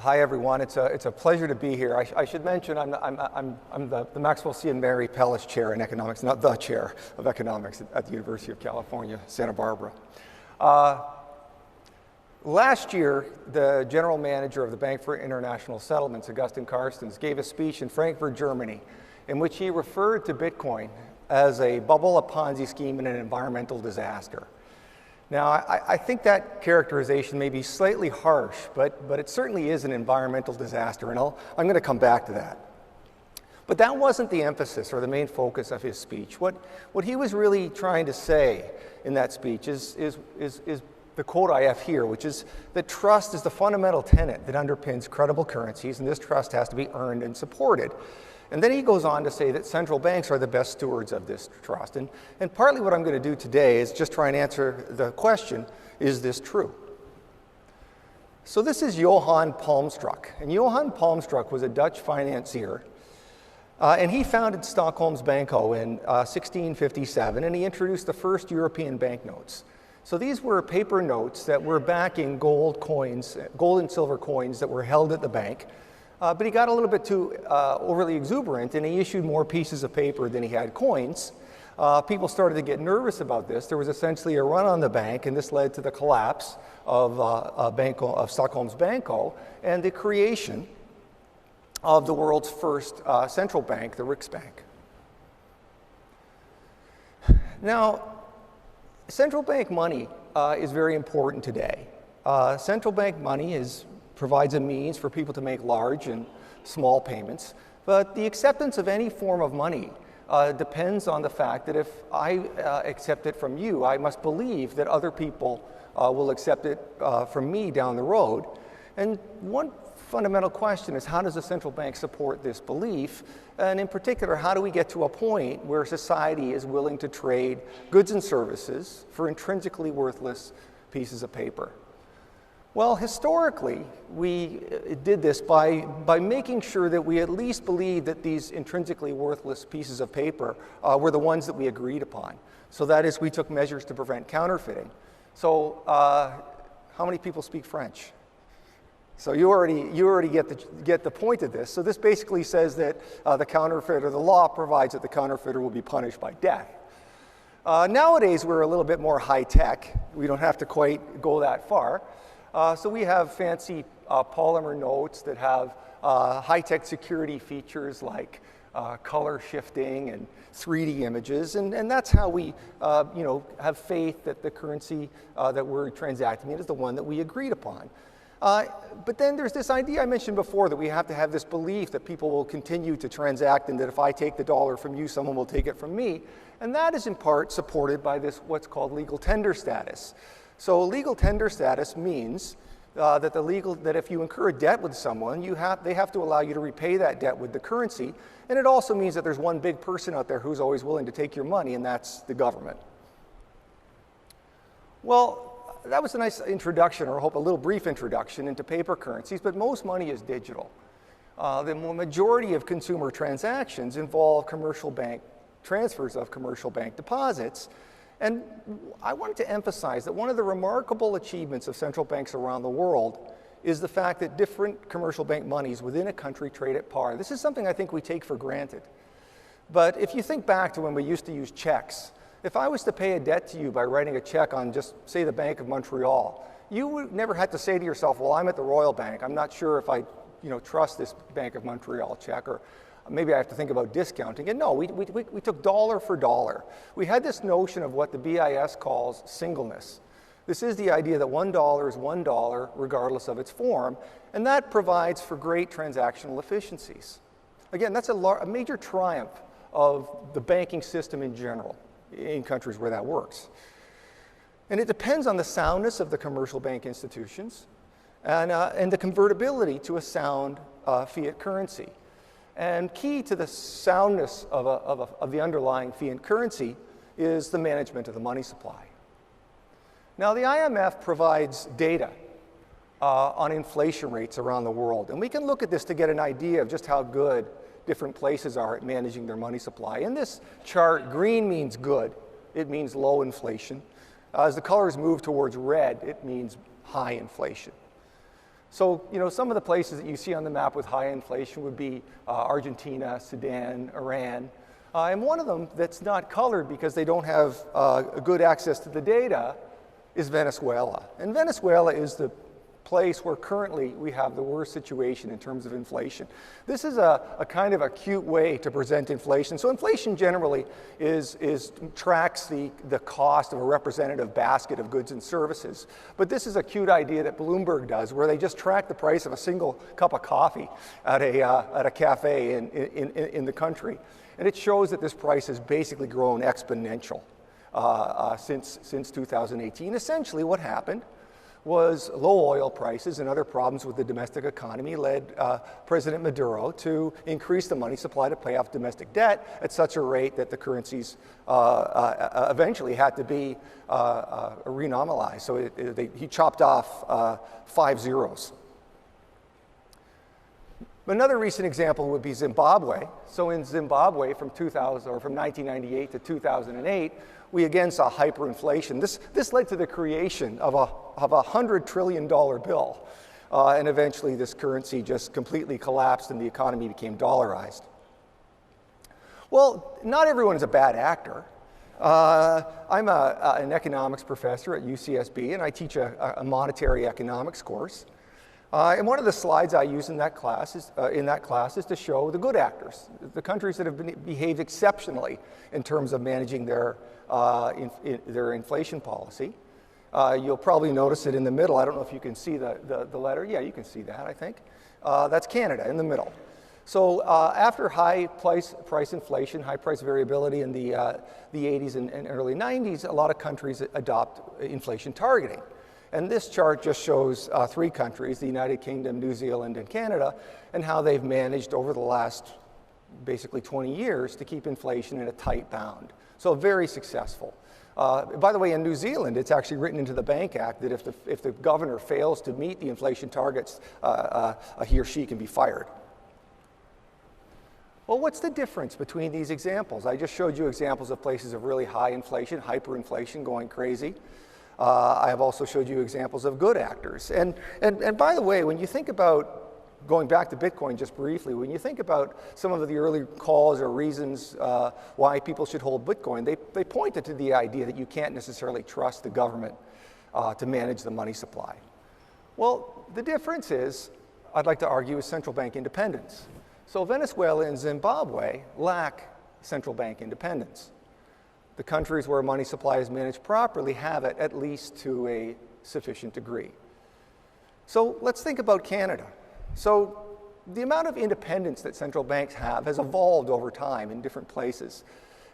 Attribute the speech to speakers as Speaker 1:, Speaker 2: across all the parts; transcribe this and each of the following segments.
Speaker 1: Hi everyone. It's a pleasure to be here. I should mention I'm the Maxwell C. and Mary Pellish Chair in Economics, not the Chair of Economics at the University of California, Santa Barbara. Last year, the general manager of the Bank for International Settlements, Augustin Carstens, gave a speech in Frankfurt, Germany, in which he referred to Bitcoin as a bubble, a Ponzi scheme, and an environmental disaster. Now, I think that characterization may be slightly harsh, but it certainly is an environmental disaster, and I'm going to come back to that. But that wasn't the emphasis or the main focus of his speech. What he was really trying to say in that speech is the quote I have here, which is that trust is the fundamental tenet that underpins credible currencies, and this trust has to be earned and supported. And then he goes on to say that central banks are the best stewards of this trust. And partly what I'm going to do today is just try and answer the question, is this true? So this is Johan Palmstruck. And Johan Palmstruck was a Dutch financier. And he founded Stockholm's Banco in 1657, and he introduced the first European banknotes. So these were paper notes that were backing gold and silver coins that were held at the bank. But he got a little bit too overly exuberant, and he issued more pieces of paper than he had coins. People started to get nervous about this. There was essentially a run on the bank, and this led to the collapse of Stockholm's Banco and the creation of the world's first central bank, the Riksbank. Now, central bank money is very important today. Central bank money provides a means for people to make large and small payments, but the acceptance of any form of money depends on the fact that if I accept it from you, I must believe that other people will accept it from me down the road. And one fundamental question is, how does a central bank support this belief? And in particular, how do we get to a point where society is willing to trade goods and services for intrinsically worthless pieces of paper? Well, historically, we did this by making sure that we at least believed that these intrinsically worthless pieces of paper were the ones that we agreed upon. So that is, we took measures to prevent counterfeiting. So how many people speak French? So you already get the point of this. So this basically says that the law provides that the counterfeiter will be punished by death. Nowadays, we're a little bit more high-tech. We don't have to quite go that far. So we have fancy polymer notes that have high-tech security features like color shifting and 3D images, and that's how we have faith that the currency that we're transacting in is the one that we agreed upon. But then there's this idea I mentioned before that we have to have this belief that people will continue to transact, and that if I take the dollar from you, someone will take it from me. And that is in part supported by this what's called legal tender status. So legal tender status means that if you incur a debt with someone, they have to allow you to repay that debt with the currency. And it also means that there's one big person out there who's always willing to take your money, and that's the government. Well, that was a nice introduction, or I hope a little brief introduction into paper currencies, but most money is digital. The majority of consumer transactions involve commercial bank transfers of commercial bank deposits. And I wanted to emphasize that one of the remarkable achievements of central banks around the world is the fact that different commercial bank monies within a country trade at par. This is something I think we take for granted. But if you think back to when we used to use checks, if I was to pay a debt to you by writing a check on just, say, the Bank of Montreal, you would never have to say to yourself, well, I'm at the Royal Bank. I'm not sure if I trust this Bank of Montreal check, or maybe I have to think about discounting it. No, we took dollar for dollar. We had this notion of what the BIS calls singleness. This is the idea that $1 is $1 regardless of its form, and that provides for great transactional efficiencies. Again, that's a major triumph of the banking system in general in countries where that works. And it depends on the soundness of the commercial bank institutions and the convertibility to a sound fiat currency. And key to the soundness of the underlying fiat currency is the management of the money supply. Now, the IMF provides data on inflation rates around the world, and we can look at this to get an idea of just how good different places are at managing their money supply. In this chart, green means good. It means low inflation. As the colors move towards red, it means high inflation. So, some of the places that you see on the map with high inflation would be Argentina, Sudan, Iran. And one of them that's not colored because they don't have good access to the data is Venezuela. And Venezuela is the place where currently we have the worst situation in terms of inflation. This is a kind of acute way to present inflation. So inflation generally tracks the cost of a representative basket of goods and services. But this is a cute idea that Bloomberg does, where they just track the price of a single cup of coffee at a cafe in the country. And it shows that this price has basically grown exponential since 2018. Essentially what happened was low oil prices and other problems with the domestic economy led President Maduro to increase the money supply to pay off domestic debt at such a rate that the currencies eventually had to be renominalized. So he chopped off 5 zeros. Another recent example would be Zimbabwe. So in Zimbabwe from 1998 to 2008, we again saw hyperinflation. This led to the creation of a $100 trillion bill. And eventually this currency just completely collapsed and the economy became dollarized. Well, not everyone is a bad actor. I'm an economics professor at UCSB, and I teach a monetary economics course. And one of the slides I use in that class is to show the good actors, the countries that have behaved exceptionally in terms of managing their inflation policy. You'll probably notice it in the middle. I don't know if you can see the letter. Yeah, you can see that, I think. That's Canada in the middle. So after high price inflation, high price variability in the 80s and early 90s, a lot of countries adopt inflation targeting. And this chart just shows 3 countries, the United Kingdom, New Zealand, and Canada, and how they've managed over the last basically 20 years to keep inflation in a tight bound. So very successful. By the way, in New Zealand, it's actually written into the Bank Act that if the governor fails to meet the inflation targets, he or she can be fired. Well, what's the difference between these examples? I just showed you examples of places of really high inflation, hyperinflation, going crazy. I have also showed you examples of good actors. And by the way, when you think about, going back to Bitcoin just briefly, when you think about some of the early calls or reasons why people should hold Bitcoin, they pointed to the idea that you can't necessarily trust the government to manage the money supply. Well, the difference is, I'd like to argue, is central bank independence. So Venezuela and Zimbabwe lack central bank independence. The countries where money supply is managed properly have it, at least to a sufficient degree. So let's think about Canada. So the amount of independence that central banks have has evolved over time in different places.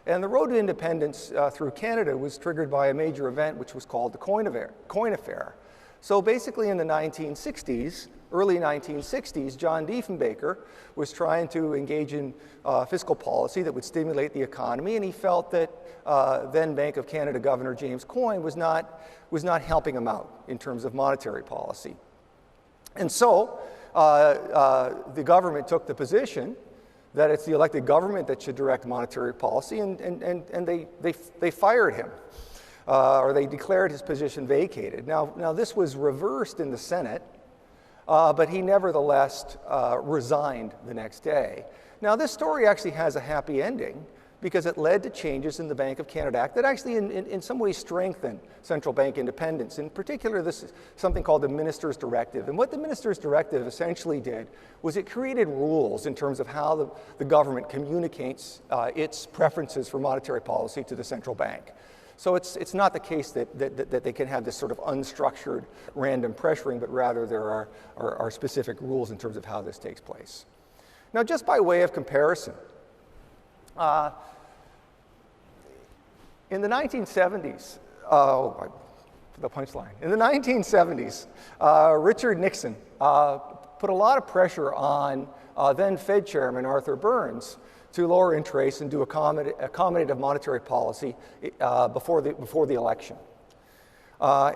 Speaker 1: And the road to independence through Canada was triggered by a major event which was called the coin affair. So basically in the 1960s, early 1960s, John Diefenbaker was trying to engage in fiscal policy that would stimulate the economy, and he felt that then Bank of Canada Governor James Coyne was not helping him out in terms of monetary policy. And so the government took the position that it's the elected government that should direct monetary policy, and they fired him. Or they declared his position vacated. Now this was reversed in the Senate, but he nevertheless resigned the next day. Now this story actually has a happy ending because it led to changes in the Bank of Canada Act that actually in some ways strengthened central bank independence. In particular, this is something called the Minister's Directive. And what the Minister's Directive essentially did was it created rules in terms of how the government communicates its preferences for monetary policy to the central bank. So it's not the case that they can have this sort of unstructured random pressuring, but rather there are specific rules in terms of how this takes place. Now, just by way of comparison, in the 1970s, the punchline. In the 1970s, Richard Nixon put a lot of pressure on then Fed Chairman Arthur Burns to lower interest and do accommodative monetary policy before the election.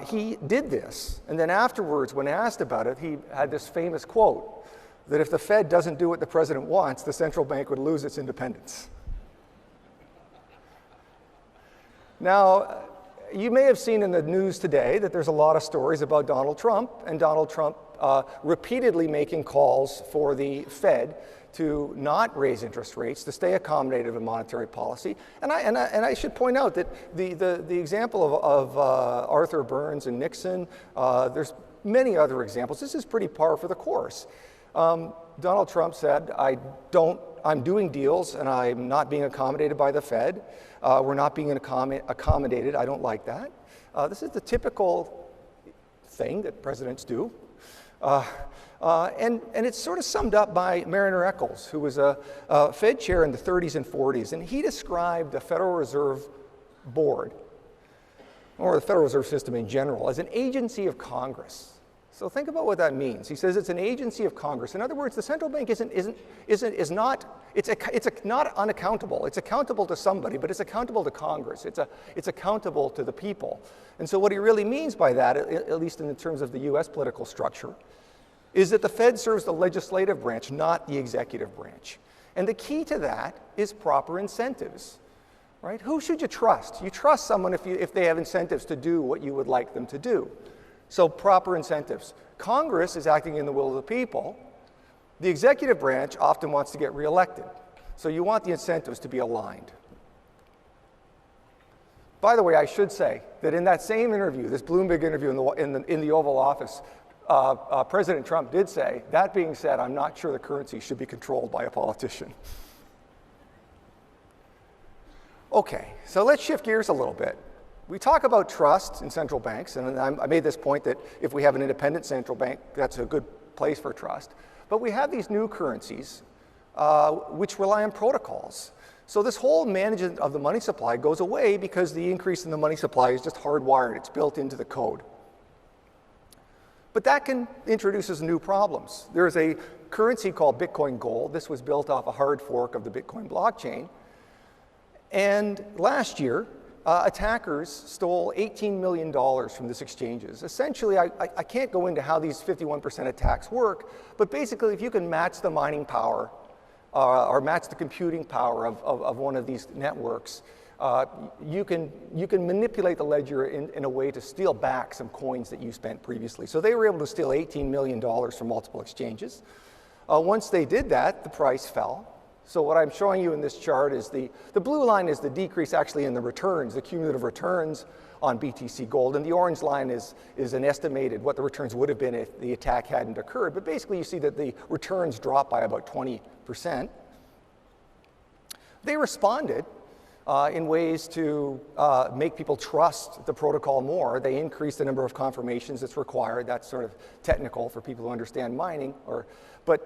Speaker 1: He did this, and then afterwards, when asked about it, he had this famous quote that if the Fed doesn't do what the president wants, the central bank would lose its independence. Now, you may have seen in the news today that there's a lot of stories about Donald Trump, and Donald Trump repeatedly making calls for the Fed to not raise interest rates, to stay accommodative in monetary policy. And I should point out that the example of Arthur Burns and Nixon, there's many other examples. This is pretty par for the course. Donald Trump said, I'm doing deals and I'm not being accommodated by the Fed. We're not being accommodated. I don't like that. This is the typical thing that presidents do. And it's sort of summed up by Mariner Eccles, who was a Fed chair in the 30s and 40s. And he described the Federal Reserve Board, or the Federal Reserve System in general, as an agency of Congress. So think about what that means. He says it's an agency of Congress. In other words, the central bank is not unaccountable. It's accountable to somebody, but it's accountable to Congress. It's accountable to the people. And so what he really means by that, at least in terms of the US political structure, is that the Fed serves the legislative branch, not the executive branch. And the key to that is proper incentives, right? Who should you trust? You trust someone if they have incentives to do what you would like them to do. So proper incentives. Congress is acting in the will of the people. The executive branch often wants to get reelected. So you want the incentives to be aligned. By the way, I should say that in that same interview, this Bloomberg interview in the Oval Office, President Trump did say, that being said, I'm not sure the currency should be controlled by a politician. Okay, so let's shift gears a little bit. We talk about trust in central banks, and I made this point that if we have an independent central bank, that's a good place for trust. But we have these new currencies which rely on protocols. So this whole management of the money supply goes away because the increase in the money supply is just hardwired. It's built into the code. But that introduces new problems. There's a currency called Bitcoin Gold. This was built off a hard fork of the Bitcoin blockchain. And last year, attackers stole $18 million from this exchanges. Essentially, I can't go into how these 51% attacks work, but basically, if you can match the mining power or match the computing power of one of these networks, you can manipulate the ledger in a way to steal back some coins that you spent previously. So they were able to steal $18 million from multiple exchanges. Once they did that, the price fell. So what I'm showing you in this chart is the blue line is the decrease actually in the returns, the cumulative returns on BTC Gold, and the orange line is an estimated what the returns would have been if the attack hadn't occurred. But basically you see that the returns dropped by about 20%. They responded in ways to make people trust the protocol more. They increased the number of confirmations that's required. That's sort of technical for people who understand mining.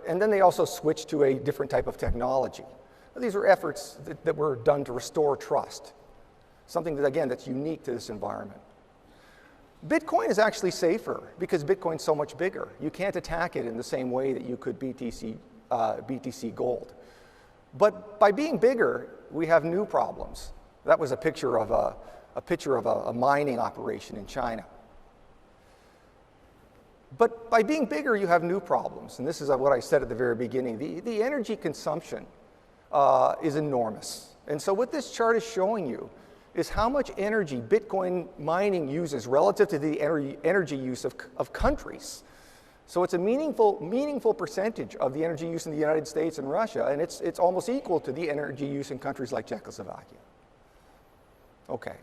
Speaker 1: And then they also switched to a different type of technology. These were efforts that were done to restore trust, something that, again, that's unique to this environment. Bitcoin is actually safer because Bitcoin's so much bigger. You can't attack it in the same way that you could BTC Gold. But by being bigger, we have new problems. That was a picture of a mining operation in China. But by being bigger, you have new problems. And this is what I said at the very beginning. The energy consumption is enormous. And so what this chart is showing you is how much energy Bitcoin mining uses relative to the energy use of countries. So it's a meaningful percentage of the energy use in the United States and Russia, and it's almost equal to the energy use in countries like Czechoslovakia. Okay.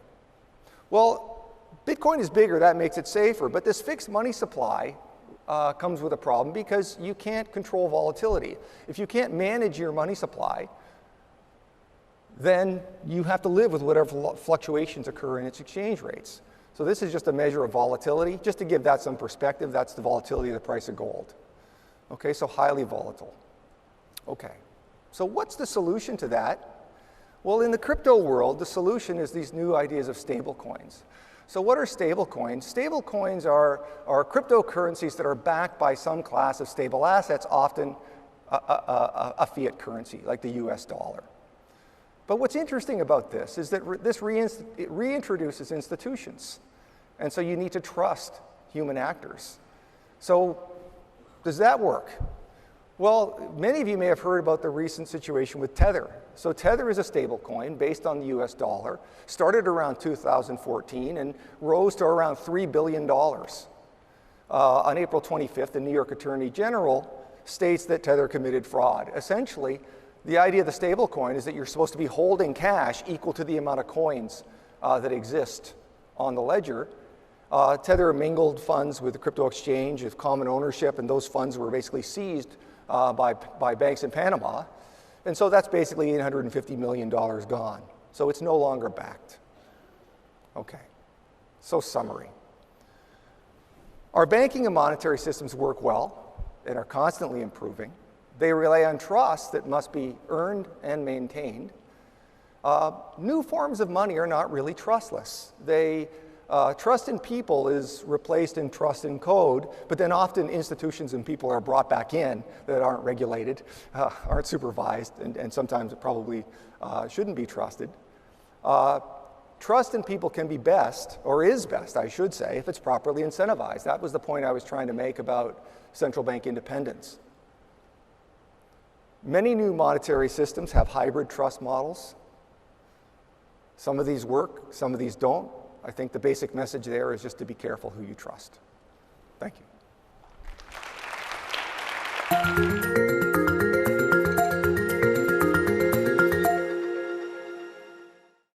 Speaker 1: Well, Bitcoin is bigger, that makes it safer, but this fixed money supply comes with a problem because you can't control volatility. If you can't manage your money supply, then you have to live with whatever fluctuations occur in its exchange rates. So this is just a measure of volatility. Just to give that some perspective, that's the volatility of the price of gold. Okay, so highly volatile. Okay, so what's the solution to that? Well, in the crypto world, the solution is these new ideas of stable coins. So what are stable coins? Stable coins are cryptocurrencies that are backed by some class of stable assets, often a fiat currency, like the US dollar. But what's interesting about this is that this reintroduces institutions. And so you need to trust human actors. So does that work? Well, many of you may have heard about the recent situation with Tether. So Tether is a stable coin based on the US dollar, started around 2014 and rose to around $3 billion. on April 25th, the New York Attorney General states that Tether committed fraud. Essentially, the idea of the stablecoin is that you're supposed to be holding cash equal to the amount of coins that exist on the ledger. Tether mingled funds with the crypto exchange of common ownership, and those funds were basically seized by banks in Panama. And so that's basically $850 million gone. So it's no longer backed. Okay, so summary. Our banking and monetary systems work well and are constantly improving. They rely on trust that must be earned and maintained. New forms of money are not really trustless. Trust in people is replaced in trust in code, but then often institutions and people are brought back in that aren't regulated, aren't supervised, and sometimes it probably shouldn't be trusted. Trust in people can be best, or is best, I should say, if it's properly incentivized. That was the point I was trying to make about central bank independence. Many new monetary systems have hybrid trust models. Some of these work, some of these don't. I think the basic message there is just to be careful who you trust. Thank you.